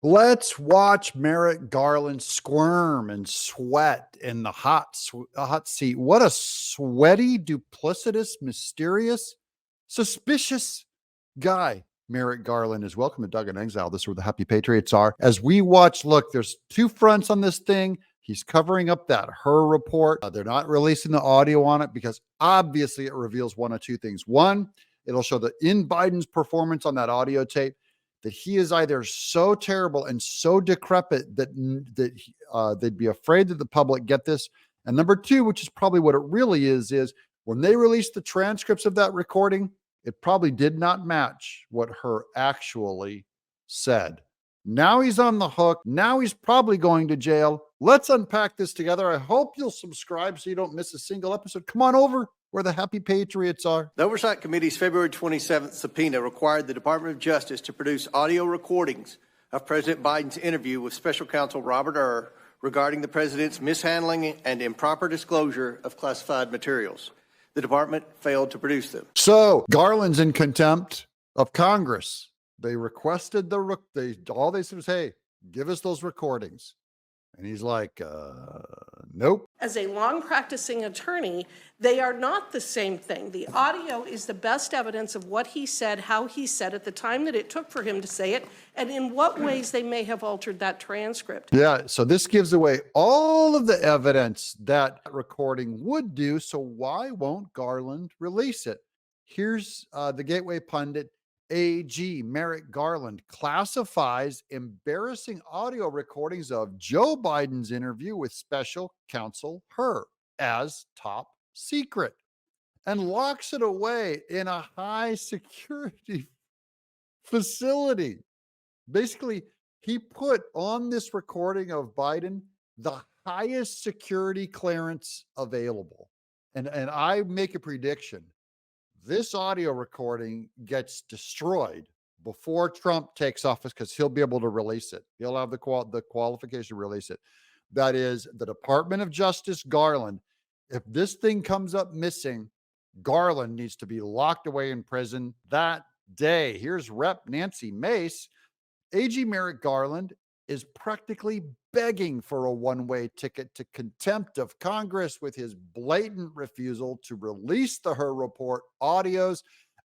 Let's watch Merrick Garland squirm and sweat in the hot seat. What a sweaty, duplicitous, mysterious, suspicious guy Merrick Garland is. Welcome to Doug in Exile. This is where the happy patriots are. As we watch, look, there's two fronts on this thing. He's covering up that Her report. They're not releasing the audio on it because obviously it reveals one of two things. One, it'll show that in Biden's performance on that audio tape, that he is either so terrible and so decrepit that they'd be afraid that the public get this. And number two, which is probably what it really is when they released the transcripts of that recording, it probably did not match what Her actually said. Now he's on the hook. Now he's probably going to jail. Let's unpack this together. I hope you'll subscribe so you don't miss a single episode. Come on over where the happy patriots are. The Oversight Committee's February 27th subpoena required the Department of Justice to produce audio recordings of President Biden's interview with Special Counsel Robert Hur regarding the president's mishandling and improper disclosure of classified materials. The department failed to produce them. So Garland's in contempt of Congress. They requested all they said was, hey, give us those recordings. And he's like, nope. As a long practicing attorney, they are not the same thing. The audio is the best evidence of what he said, how he said it, the time that it took for him to say it, and in what ways they may have altered that transcript. Yeah, so this gives away all of the evidence that recording would do. So why won't Garland release it? Here's the Gateway pundit. AG Merrick Garland classifies embarrassing audio recordings of Joe Biden's interview with Special Counsel Hur as top secret and locks it away in a high security facility. Basically, he put on this recording of Biden the highest security clearance available. And I make a prediction. This audio recording gets destroyed before Trump takes office because he'll be able to release it. He'll have the qualification to release it. That is the Department of Justice, Garland. If this thing comes up missing, Garland needs to be locked away in prison that day. Here's Rep. Nancy Mace. AG Merrick Garland is practically begging for a one-way ticket to contempt of Congress with his blatant refusal to release the Her report audios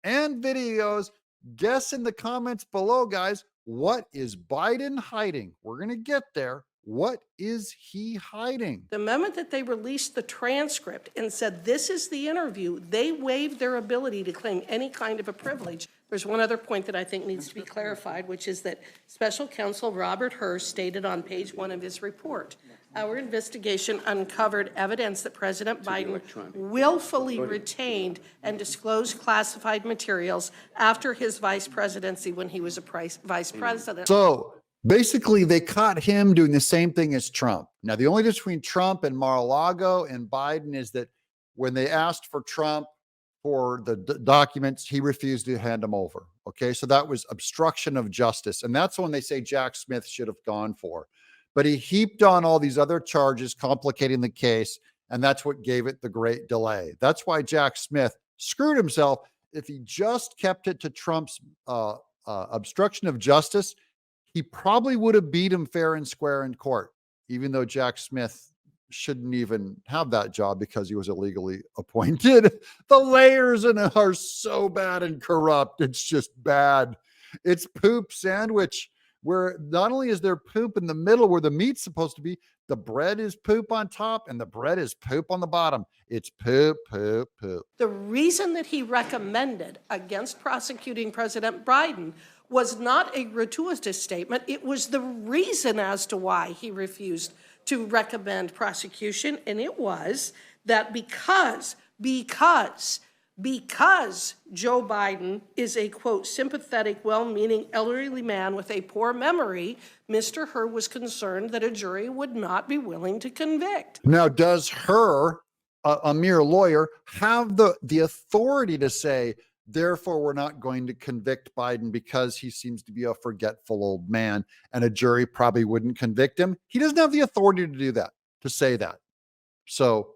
and videos. Guess in the comments below, guys, what is Biden hiding? We're going to get there. What is he hiding? The moment that they released the transcript and said, this is the interview, they waived their ability to claim any kind of a privilege. There's one other point that I think needs to be clarified, which is that Special Counsel Robert Hur stated on page 1 of his report, our investigation uncovered evidence that President Biden willfully retained and disclosed classified materials after his vice presidency when he was a vice president. So basically, they caught him doing the same thing as Trump. Now, the only difference between Trump and Mar-a-Lago and Biden is that when they asked for Trump for the documents, he refused to hand them over. Okay, so that was obstruction of justice. And that's when they say Jack Smith should have gone for. But he heaped on all these other charges, complicating the case. And that's what gave it the great delay. That's why Jack Smith screwed himself. If he just kept it to Trump's obstruction of justice, he probably would have beat him fair and square in court, even though Jack Smith shouldn't even have that job because he was illegally appointed. The layers in it are so bad and corrupt. It's just bad. It's poop sandwich where not only is there poop in the middle where the meat's supposed to be, the bread is poop on top and the bread is poop on the bottom. It's poop, poop, poop. The reason that he recommended against prosecuting President Biden was not a gratuitous statement. It was the reason as to why he refused to recommend prosecution. And it was that because Joe Biden is a, quote, sympathetic, well-meaning elderly man with a poor memory, Mr. Hur was concerned that a jury would not be willing to convict. Now, does Hur, a mere lawyer, have the authority to say, therefore, we're not going to convict Biden because he seems to be a forgetful old man and a jury probably wouldn't convict him? He doesn't have the authority to do that, to say that. So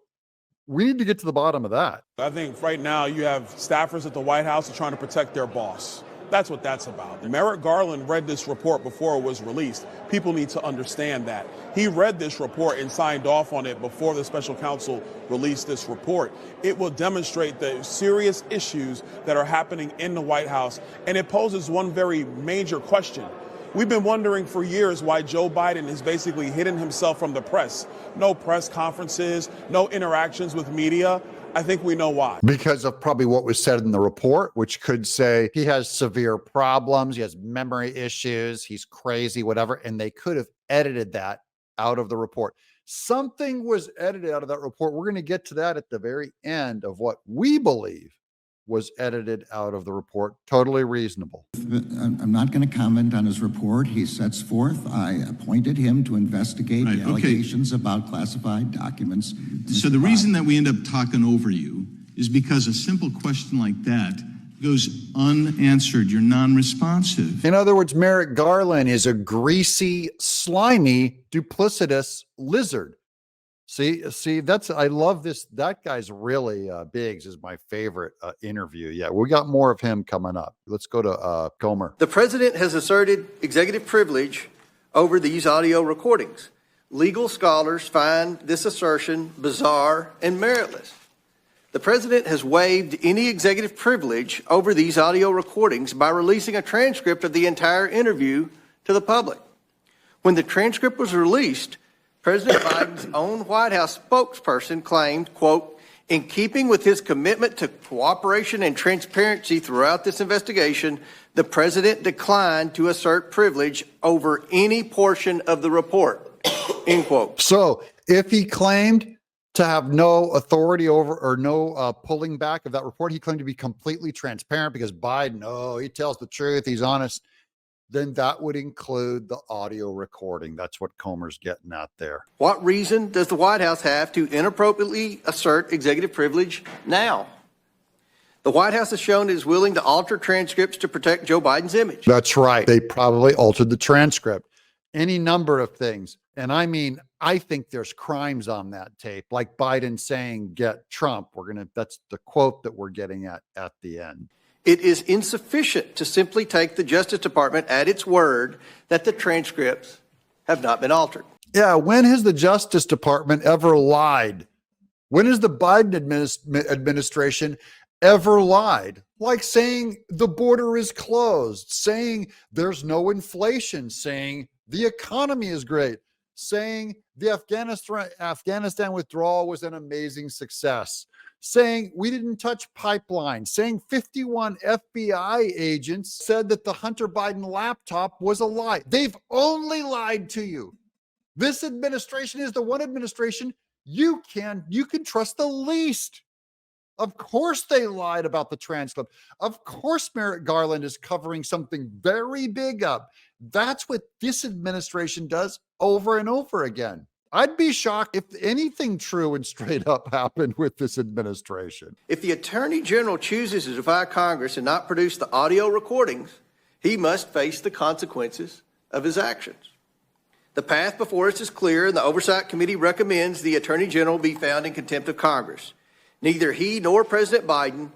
we need to get to the bottom of that. I think right now you have staffers at the White House trying to protect their boss. That's what that's about. Merrick Garland read this report before it was released. People need to understand that. He read this report and signed off on it before the special counsel released this report. It will demonstrate the serious issues that are happening in the White House, and it poses one very major question. We've been wondering for years why Joe Biden has basically hidden himself from the press. No press conferences, no interactions with media. I think we know why. Because of probably what was said in the report, which could say he has severe problems, he has memory issues, he's crazy, whatever. And they could have edited that out of the report. Something was edited out of that report. We're going to get to that at the very end of what we believe was edited out of the report. Totally reasonable. I'm not going to comment on his report. He sets forth, I appointed him to investigate the allegations about classified documents. So the reason that we end up talking over you is because a simple question like that goes unanswered. You're non-responsive. In other words, Merrick Garland is a greasy, slimy, duplicitous lizard. See, I love this. That guy's really, Biggs is my favorite interview. Yeah, we got more of him coming up. Let's go to Comer. The president has asserted executive privilege over these audio recordings. Legal scholars find this assertion bizarre and meritless. The president has waived any executive privilege over these audio recordings by releasing a transcript of the entire interview to the public. When the transcript was released, President Biden's own White House spokesperson claimed, quote, in keeping with his commitment to cooperation and transparency throughout this investigation, the president declined to assert privilege over any portion of the report, end quote. So if he claimed to have no authority over or no pulling back of that report, he claimed to be completely transparent because Biden, he tells the truth, he's honest, then that would include the audio recording. That's what Comer's getting at there. What reason does the White House have to inappropriately assert executive privilege now? The White House has shown it is willing to alter transcripts to protect Joe Biden's image. That's right. They probably altered the transcript. Any number of things. And I mean, I think there's crimes on that tape, like Biden saying, get Trump. That's the quote that we're getting at the end. It is insufficient to simply take the Justice Department at its word that the transcripts have not been altered. Yeah, when has the Justice Department ever lied? When has the Biden administration ever lied? Like saying the border is closed, saying there's no inflation, saying the economy is great, saying the Afghanistan withdrawal was an amazing success, saying we didn't touch pipelines, saying 51 FBI agents said that the Hunter Biden laptop was a lie. They've only lied to you. This administration is the one administration you can trust the least. Of course they lied about the transcript. Of course Merrick Garland is covering something very big up. That's what this administration does over and over again. I'd be shocked if anything true and straight up happened with this administration. If the Attorney General chooses to defy Congress and not produce the audio recordings, he must face the consequences of his actions. The path before us is clear, and the Oversight Committee recommends the Attorney General be found in contempt of Congress. Neither he nor President Biden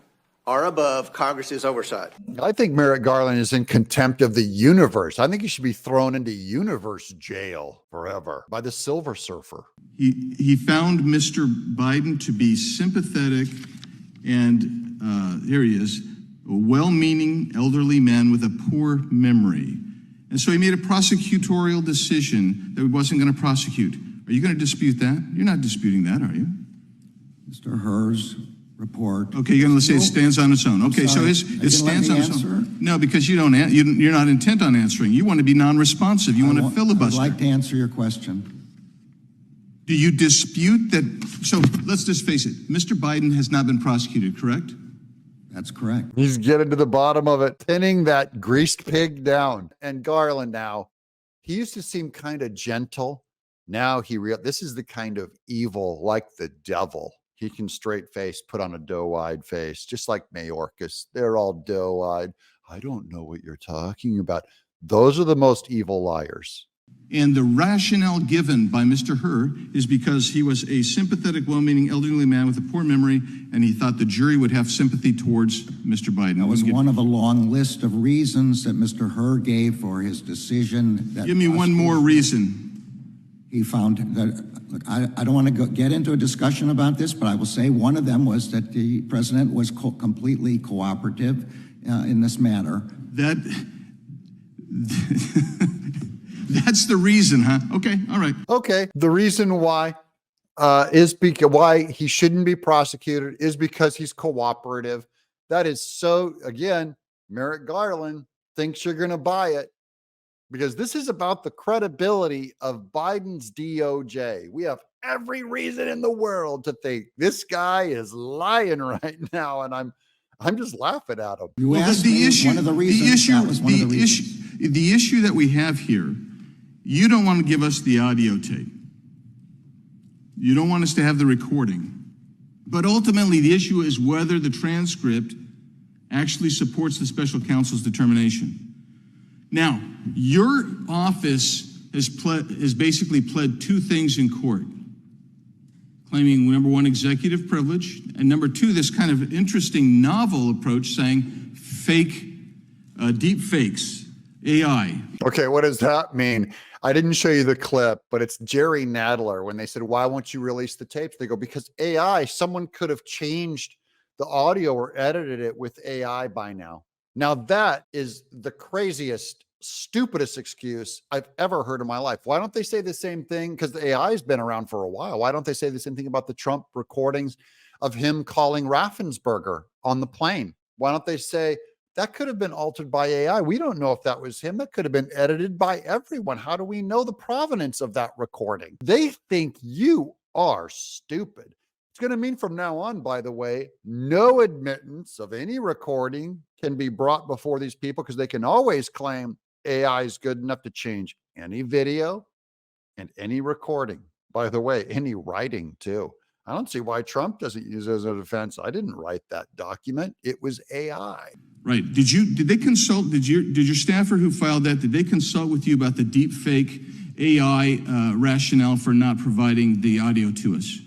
are above Congress's oversight. I think Merrick Garland is in contempt of the universe. I think he should be thrown into universe jail forever by the Silver Surfer. He found Mr. Biden to be sympathetic and, here he is, a well-meaning elderly man with a poor memory. And so he made a prosecutorial decision that he wasn't going to prosecute. Are you going to dispute that? You're not disputing that, are you? Mr. Herr's report. Okay, you're going to say it stands on its own. Okay, so it stands on its own. No, because you're not intent on answering. You want to be non-responsive. You want to filibuster. I'd like to answer your question. Do you dispute that? So let's just face it. Mr. Biden has not been prosecuted, correct? That's correct. He's getting to the bottom of it, pinning that greased pig down. And Garland now, he used to seem kind of gentle. Now this is the kind of evil, like the devil. He can straight face, put on a doe-eyed face, just like Mayorkas. They're all doe-eyed. I don't know what you're talking about. Those are the most evil liars. And the rationale given by Mr. Hur is because he was a sympathetic, well-meaning elderly man with a poor memory, and he thought the jury would have sympathy towards Mr. Biden. That was one of a long list of reasons that Mr. Hur gave for his decision. That Give me one more reason. He found that, look, I don't want to get into a discussion about this, but I will say one of them was that the president was completely cooperative in this matter. That's the reason, huh? Okay, all right. Okay, the reason why is because why he shouldn't be prosecuted is because he's cooperative. That is so, again, Merrick Garland thinks you're going to buy it because this is about the credibility of Biden's DOJ. We have every reason in the world to think this guy is lying right now, and I'm just laughing at him. The issue that we have here, you don't want to give us the audio tape. You don't want us to have the recording. But ultimately, the issue is whether the transcript actually supports the special counsel's determination. Now, your office has basically pled two things in court, claiming, number one, executive privilege, and number two, this kind of interesting novel approach saying deep fakes, AI. Okay, what does that mean? I didn't show you the clip, but it's Jerry Nadler. When they said, why won't you release the tapes? They go, because AI, someone could have changed the audio or edited it with AI by now. Now that is the craziest, stupidest excuse I've ever heard in my life. Why don't they say the same thing? Because the AI has been around for a while. Why don't they say the same thing about the Trump recordings of him calling Raffensperger on the plane? Why don't they say, that could have been altered by AI. We don't know if that was him. That could have been edited by everyone. How do we know the provenance of that recording? They think you are stupid. It's going to mean from now on, by the way, no admittance of any recording can be brought before these people because they can always claim AI is good enough to change any video and any recording. By the way, any writing too. I don't see why Trump doesn't use it as a defense. I didn't write that document. It was AI. Right. Did they consult, did your staffer who filed that, did they consult with you about the deep fake AI rationale for not providing the audio to us?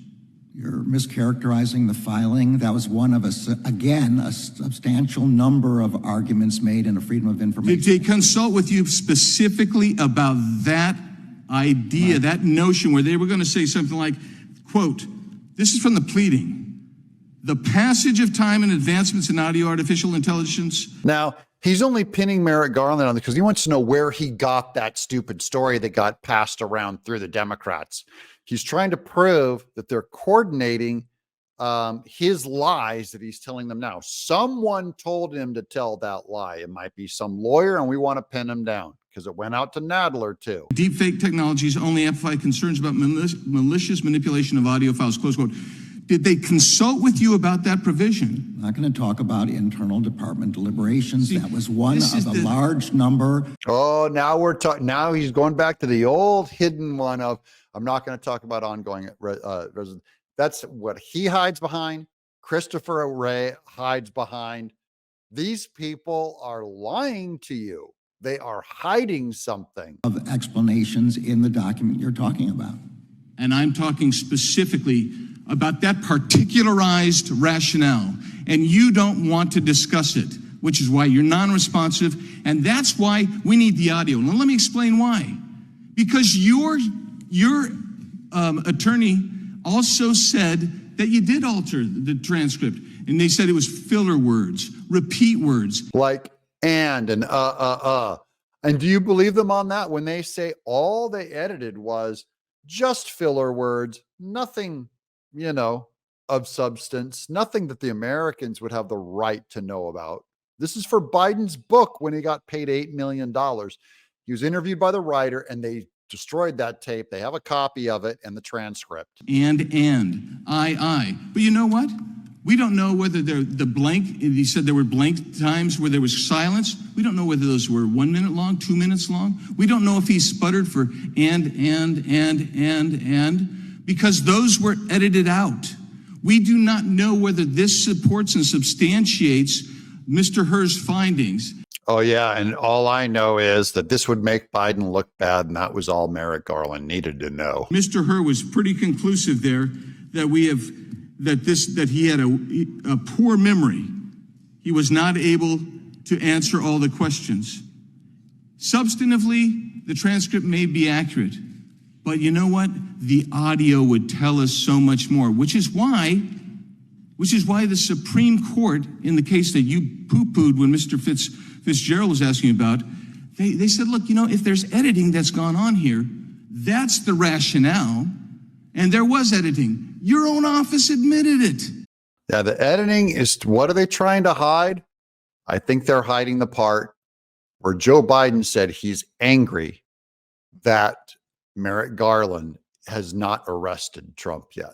You're mischaracterizing the filing. That was one of a substantial number of arguments made in a Freedom of Information. Did they consult with you specifically about that idea, that notion where they were going to say something like, quote, this is from the pleading, the passage of time and advancements in audio artificial intelligence. Now, he's only pinning Merrick Garland on this because he wants to know where he got that stupid story that got passed around through the Democrats. He's trying to prove that they're coordinating his lies that he's telling them now. Someone told him to tell that lie. It might be some lawyer, and we want to pin him down because it went out to Nadler too. Deepfake technologies only amplify concerns about malicious manipulation of audio files, close quote. Did they consult with you about that provision? I'm not going to talk about internal department deliberations. That was one of a large number. Oh, now we're talking. Now he's going back to the old hidden one of, I'm not going to talk about ongoing residence. That's what he hides behind. Christopher Wray hides behind. These people are lying to you. They are hiding something. Of explanations in the document you're talking about. And I'm talking specifically about that particularized rationale. And you don't want to discuss it, which is why you're non-responsive. And that's why we need the audio. Now, let me explain why. Because your attorney also said that you did alter the transcript. And they said it was filler words, repeat words. Like, and And do you believe them on that when they say all they edited was just filler words, nothing, of substance, nothing that the Americans would have the right to know about? This is for Biden's book when he got paid $8 million. He was interviewed by the writer and they destroyed that tape. They have a copy of it and the transcript. I. But you know what? We don't know whether they're the blank. He said there were blank times where there was silence. We don't know whether those were 1 minute long, 2 minutes long. We don't know if he sputtered for and, because those were edited out. We do not know whether this supports and substantiates Mr. Hur's findings. Oh, yeah. And all I know is that this would make Biden look bad. And that was all Merrick Garland needed to know. Mr. Hur was pretty conclusive there that that he had a poor memory. He was not able to answer all the questions. Substantively, the transcript may be accurate, but you know what? The audio would tell us so much more, which is why the Supreme Court, in the case that you poo-pooed when Mr. Fitzgerald was asking about, they said, look, if there's editing that's gone on here, that's the rationale. And there was editing. Your own office admitted it. Yeah, the editing is, what are they trying to hide? I think they're hiding the part where Joe Biden said he's angry that Merrick Garland has not arrested Trump yet.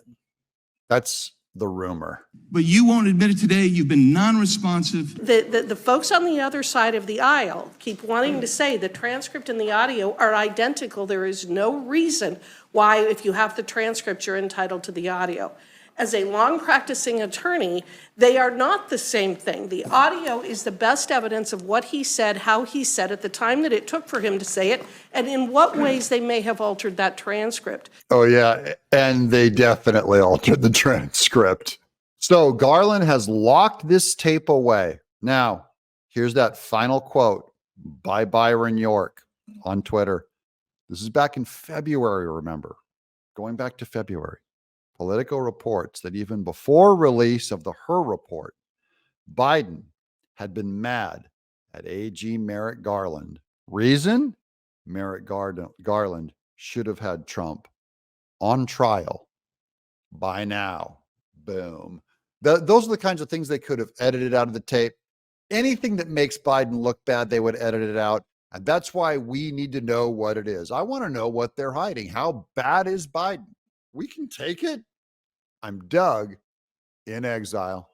That's the rumor. But you won't admit it today. You've been non-responsive. The folks on the other side of the aisle keep wanting to say the transcript and the audio are identical. There is no reason why, if you have the transcript, you're entitled to the audio. As a long-practicing attorney, they are not the same thing. The audio is the best evidence of what he said, how he said it, the time that it took for him to say it, and in what ways they may have altered that transcript. Oh, yeah. And they definitely altered the transcript. So Garland has locked this tape away. Now, here's that final quote by Byron York on Twitter. This is back in February, remember, going back to February. Politico reports that even before release of the Hur report, Biden had been mad at AG Merrick Garland. Reason? Merrick Garland should have had Trump on trial by now. Boom. Those are the kinds of things they could have edited out of the tape. Anything that makes Biden look bad, they would edit it out. And that's why we need to know what it is. I want to know what they're hiding. How bad is Biden? We can take it. I'm Doug in exile.